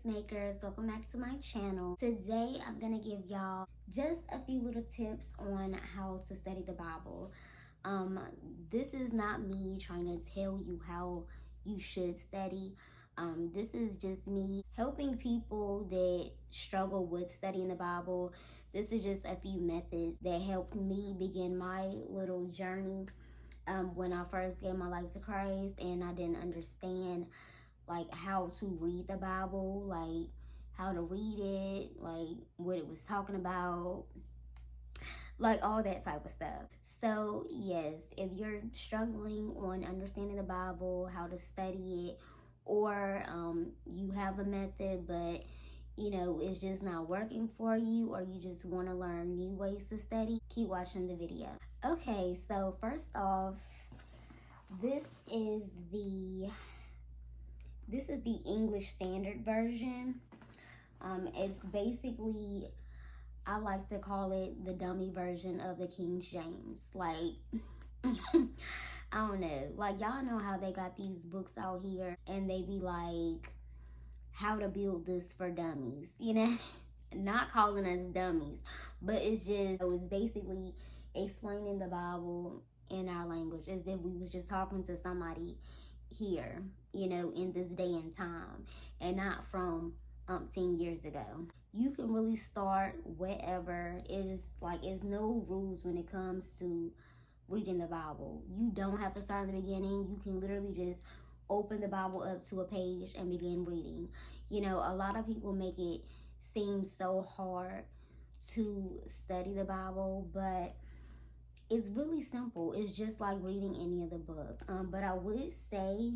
peacemakers, welcome back to my channel. Today I'm gonna give y'all just a few little tips on how to study the Bible. This is not me trying to tell you how you should study. This is just me helping people that struggle with studying the Bible. This is just a few methods that helped me begin my little journey when I first gave my life to Christ and I didn't understand like how to read the Bible, like how to read it, like what it was talking about, like all that type of stuff. So yes, if you're struggling on understanding the Bible, how to study it, or you have a method but it's just not working for you, or you just want to learn new ways to study, keep watching the video. Okay, so first off, this is the English Standard Version. It's basically, I like to call it the dummy version of the King James. Like, I don't know. Like, y'all know how they got these books out here and they be like, how to build this for dummies, Not calling us dummies, but it's basically explaining the Bible in our language as if we was just talking to somebody here, in this day and time, and not from umpteen years ago. You can really start wherever. It's no rules when it comes to reading the Bible. You don't have to start in the beginning. You can literally just open the Bible up to a page and begin reading. A lot of people make it seem so hard to study the Bible, but it's really simple. It's just like reading any other book. But I would say,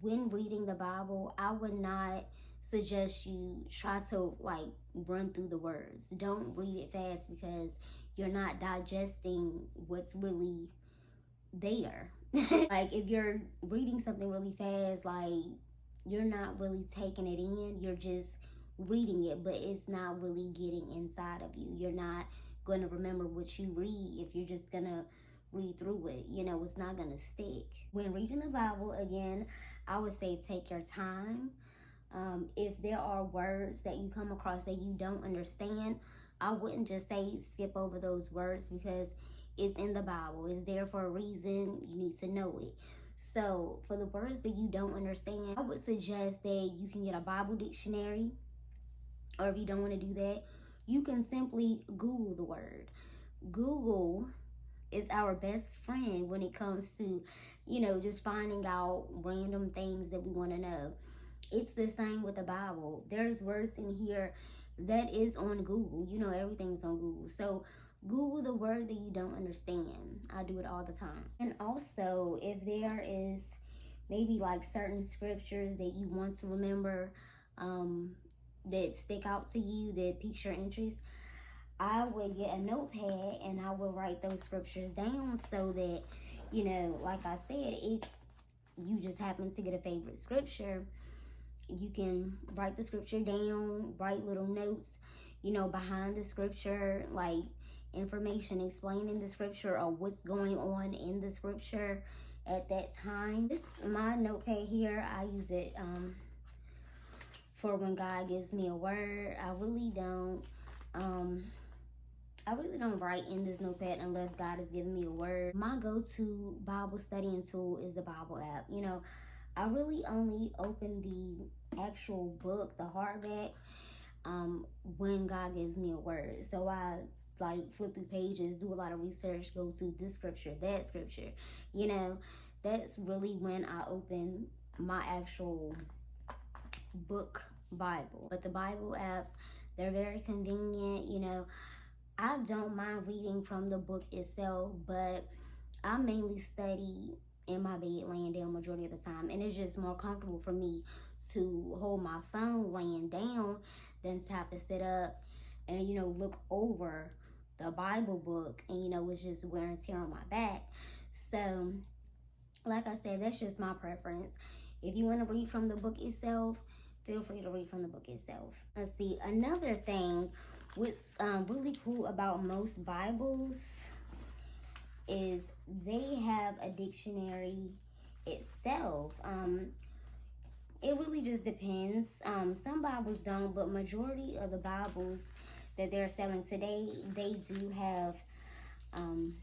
when reading the Bible, I would not suggest you try to like run through the words. Don't read it fast because you're not digesting what's really there. Like, if you're reading something really fast, like, you're not really taking it in. You're just reading it, but it's not really getting inside of you. You're not going to remember what you read if you're just going to read through it. It's not going to stick. When reading the Bible, again, I would say take your time. If there are words that you come across that you don't understand, I wouldn't just say skip over those words because it's in the Bible. It's there for a reason. You need to know it. So for the words that you don't understand, I would suggest that you can get a Bible dictionary, or if you don't want to do that, you can simply Google the word. Google is our best friend when it comes to, just finding out random things that we want to know. It's the same with the Bible. There's words in here that is on Google. Everything's on Google. So Google the word that you don't understand. I do it all the time. And also, if there is maybe like certain scriptures that you want to remember, that stick out to you, that piques your interest, I would get a notepad and I would write those scriptures down so that, like I said, you just happen to get a favorite scripture, you can write the scripture down, write little notes, behind the scripture, like information explaining the scripture or what's going on in the scripture at that time. This is my notepad here. I use it for when God gives me a word. I really don't write in this notepad unless God is giving me a word. My go-to Bible studying tool is the Bible app. I really only open the actual book, the hardback, when God gives me a word. So I like flip through pages, do a lot of research, go to this scripture, that scripture. That's really when I open my actual book Bible. But the Bible apps, they're very convenient. I don't mind reading from the book itself, but I mainly study in my bed laying down majority of the time, and it's just more comfortable for me to hold my phone laying down than to have to sit up and look over the Bible book, and it's just wear and tear on my back. So like I said, that's just my preference. If you want to read from the book itself, feel free to read from the book itself. Let's see, another thing what's really cool about most Bibles is they have a dictionary itself. It really just depends. Some Bibles don't, but majority of the Bibles that they're selling today, they do have um,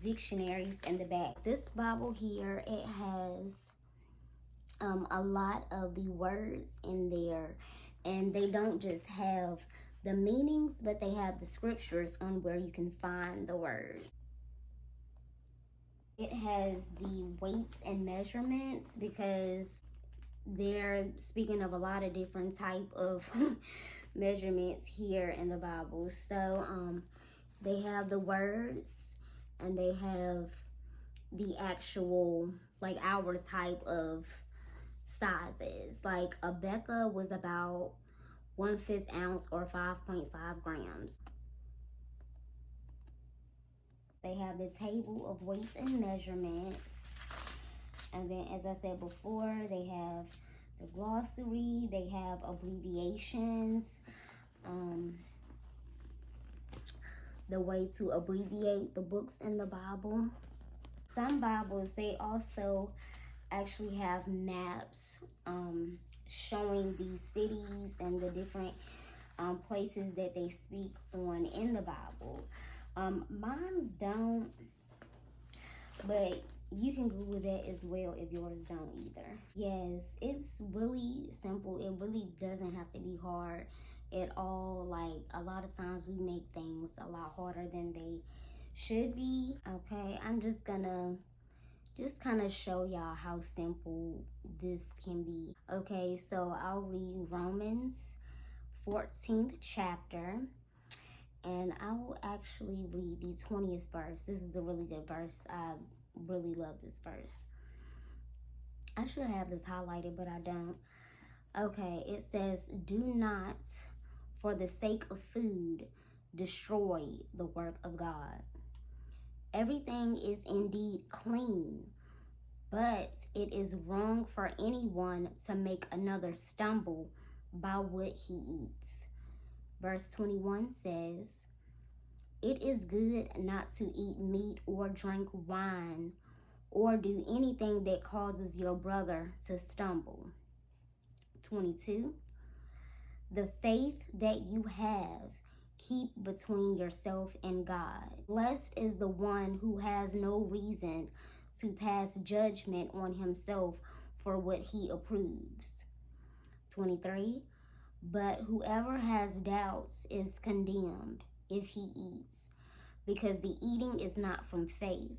dictionaries in the back. This Bible here, it has a lot of the words in there, and they don't just have the meanings, but they have the scriptures on where you can find the words. It has the weights and measurements because they're speaking of a lot of different type of measurements here in the Bible. So they have the words, and they have the actual, like, our type of sizes. Like a Becca was about 1/5 ounce or 5.5 grams. They have the table of weights and measurements. And then, as I said before, they have the glossary, they have abbreviations, the way to abbreviate the books in the Bible. Some Bibles, they also actually have maps showing the cities and the different places that they speak on in the Bible. Mine's don't, but you can Google that as well if yours don't either. Yes, it's really simple. It really doesn't have to be hard at all. Like, a lot of times we make things a lot harder than they should be. Okay, I'm just gonna kind of show y'all how simple this can be. Okay, so I'll read Romans 14th chapter, and I will actually read the 20th verse. This is a really good verse. I really love this verse. I should have this highlighted, but I don't. Okay, it says, "Do not, for the sake of food, destroy the work of God. Everything is indeed clean, but it is wrong for anyone to make another stumble by what he eats." Verse 21 says, "It is good not to eat meat or drink wine or do anything that causes your brother to stumble." 22, "The faith that you have, keep between yourself and God. Blessed is the one who has no reason to pass judgment on himself for what he approves." 23, "But whoever has doubts is condemned if he eats, because the eating is not from faith.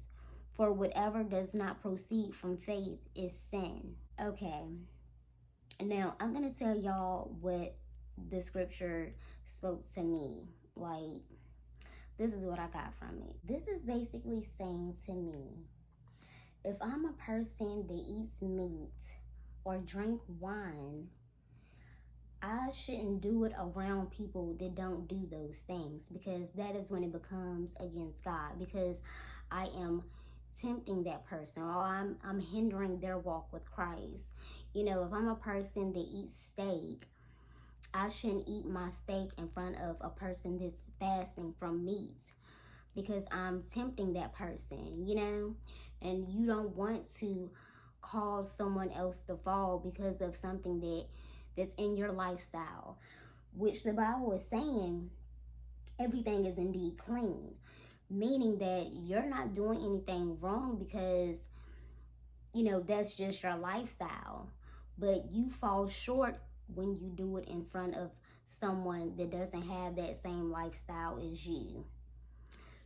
For whatever does not proceed from faith is sin." Okay, now I'm going to tell y'all what the scripture spoke to me. Like, this is what I got from it. This is basically saying to me, if I'm a person that eats meat or drink wine, I shouldn't do it around people that don't do those things, because that is when it becomes against God, because I am tempting that person, or I'm hindering their walk with Christ. You know, if I'm a person that eats steak, I shouldn't eat my steak in front of a person that's fasting from meat, because I'm tempting that person, you know? And you don't want to cause someone else to fall because of something that's in your lifestyle, which the Bible is saying everything is indeed clean, meaning that you're not doing anything wrong, because, you know, that's just your lifestyle. But you fall short when you do it in front of someone that doesn't have that same lifestyle as you.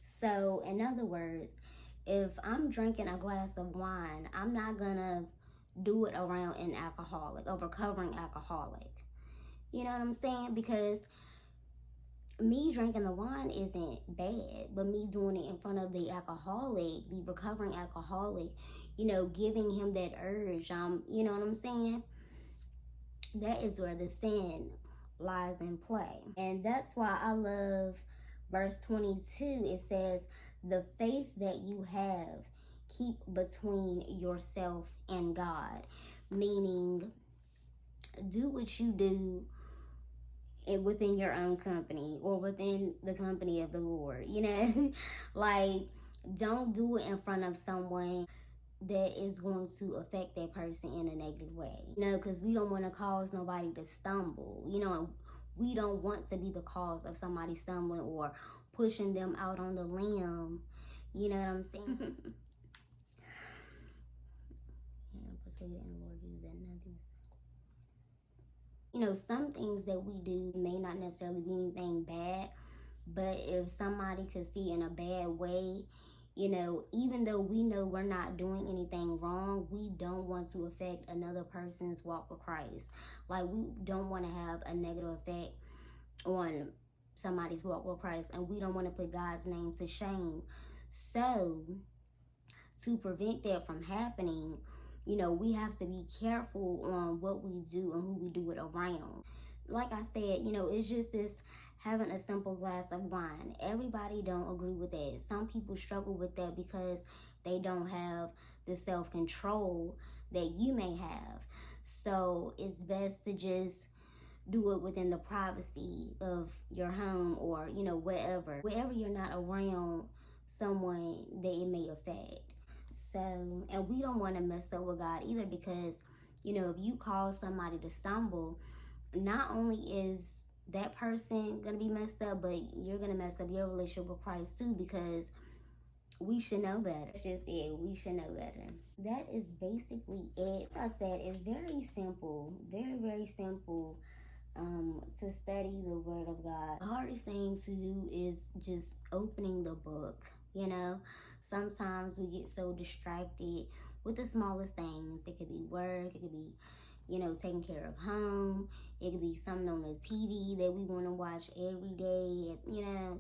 So, in other words, if I'm drinking a glass of wine, I'm not gonna do it around an alcoholic, a recovering alcoholic. You know what I'm saying? Because me drinking the wine isn't bad, but me doing it in front of the alcoholic, the recovering alcoholic, you know, giving him that urge, you know what I'm saying? That is where the sin lies in play. And that's why I love verse 22. It says, "The faith that you have, keep between yourself and God." Meaning, do what you do within your own company, or within the company of the Lord, you know? Like, don't do it in front of someone. that is going to affect that person in a negative way. Because we don't want to cause nobody to stumble, and we don't want to be the cause of somebody stumbling or pushing them out on the limb. You know what I'm saying? Persuaded in the Lord Jesus that nothing. Some things that we do may not necessarily be anything bad, but if somebody could see in a bad way, even though we know we're not doing anything wrong, we don't want to affect another person's walk with Christ. Like, we don't want to have a negative effect on somebody's walk with Christ, and we don't want to put God's name to shame. So, to prevent that from happening, we have to be careful on what we do and who we do it around. Like I said, it's just this having a simple glass of wine. Everybody don't agree with that. Some people struggle with that because they don't have the self-control that you may have. So it's best to just do it within the privacy of your home, or wherever you're not around someone that it may affect. So, and we don't want to mess up with God either, because if you cause somebody to stumble, not only is that person gonna be messed up, but you're gonna mess up your relationship with Christ too, because we should know better. That's just it. We should know better. That is basically it. Like I said, it's very simple, very, very simple, to study the Word of God. The hardest thing to do is just opening the book. Sometimes we get so distracted with the smallest things. It could be work, it could be taking care of home. It could be something on the TV that we want to watch every day,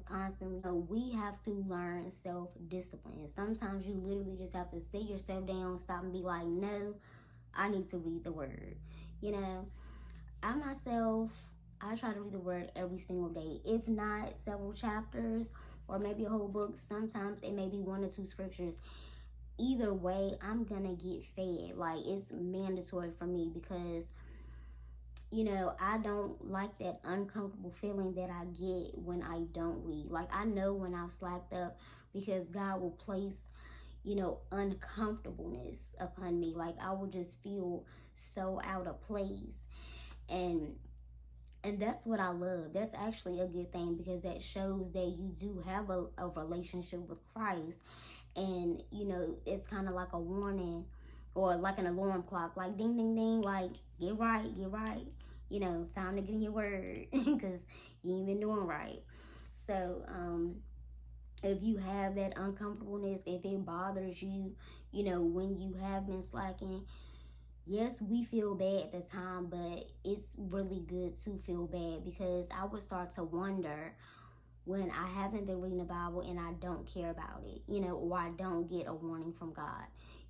constantly. We have to learn self-discipline. Sometimes you literally just have to sit yourself down, stop, and be like, no, I need to read the Word. I try to read the Word every single day. If not several chapters or maybe a whole book, sometimes it may be 1 or 2 scriptures. Either way, I'm gonna get fed. Like, it's mandatory for me, because I don't like that uncomfortable feeling that I get when I don't read. Like, I know when I've slacked up, because God will place uncomfortableness upon me. Like, I will just feel so out of place, and that's what I love. That's actually a good thing, because that shows that you do have a relationship with Christ. And it's kind of like a warning, or like an alarm clock, like ding ding ding, like get right, time to get in your word, because you ain't been doing right. So if you have that uncomfortableness, if it bothers you, when you have been slacking, yes, we feel bad at the time, but it's really good to feel bad, because I would start to wonder when I haven't been reading the Bible and I don't care about it, or I don't get a warning from God.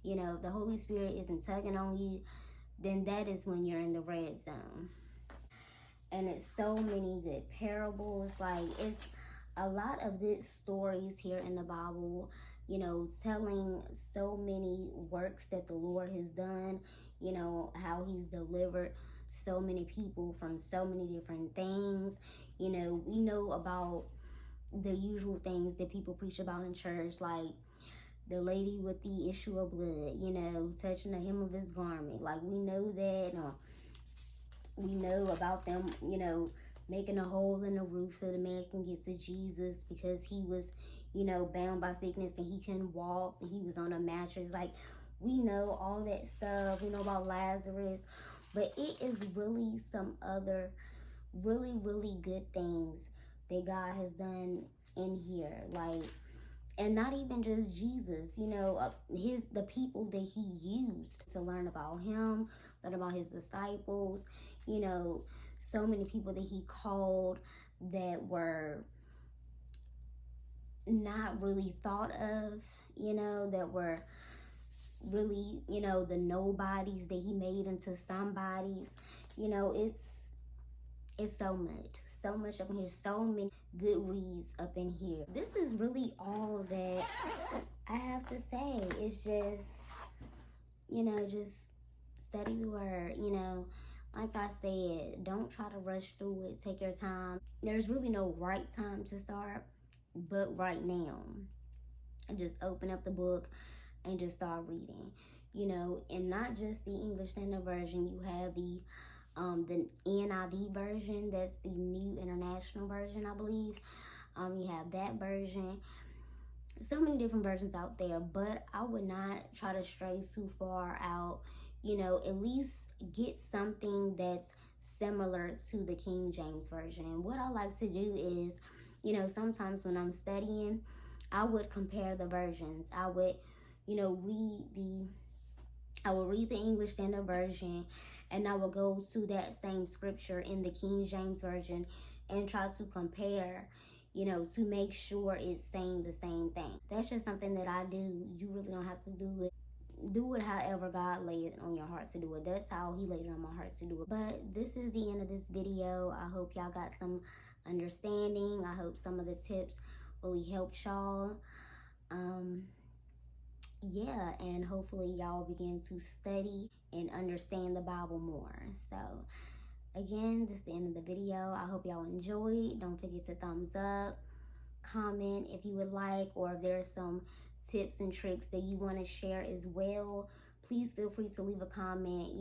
If the Holy Spirit isn't tugging on you, then that is when you're in the red zone. And it's so many good parables. Like, it's a lot of good stories here in the Bible, telling so many works that the Lord has done, how he's delivered so many people from so many different things. We know about the usual things that people preach about in church, like the lady with the issue of blood, touching the hem of his garment. Like, we know that. We know about them, making a hole in the roof so the man can get to Jesus, because he was, bound by sickness and he couldn't walk. He was on a mattress. Like, we know all that stuff. We know about Lazarus. But it is really some other really, really good things that God has done in here. Like, and not even just Jesus, the people that he used to learn about him, learn about his disciples, so many people that he called that were not really thought of, that were really, the nobodies that he made into somebodies. It's so much up in here, so many good reads up in here. This is really all that I have to say. It's just, just study the Word, like I said, don't try to rush through it. Take your time. There's really no right time to start, but right now. And just open up the book, and just start reading. And not just the English Standard Version. You have the NIV version. That's the New International Version, I believe. You have that version. So many different versions out there, but I would not try to stray too far out. At least get something that's similar to the King James Version. And what I like to do is, sometimes when I'm studying, I would compare the versions. I would, read the English Standard Version, and I will go to that same scripture in the King James Version and try to compare, to make sure it's saying the same thing. That's just something that I do. You really don't have to do it. Do it however God laid it on your heart to do it. That's how He laid it on my heart to do it. But this is the end of this video. I hope y'all got some understanding. I hope some of the tips really helped y'all. Yeah, and hopefully y'all begin to study and understand the Bible more. So again, this is the end of the video. I hope y'all enjoyed. Don't forget to thumbs up, comment if you would like, or if there's some tips and tricks that you want to share as well. Please feel free to leave a comment.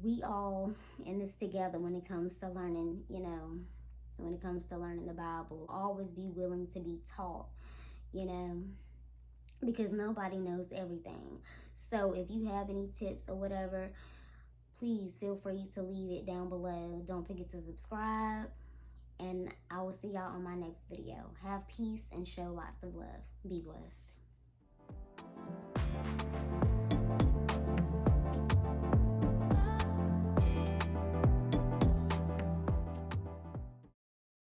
We all in this together when it comes to learning, when it comes to learning the Bible. Always be willing to be taught, because nobody knows everything. So if you have any tips or whatever, please feel free to leave it down below. Don't forget to subscribe, and I will see y'all on my next video. Have peace and show lots of love. Be blessed.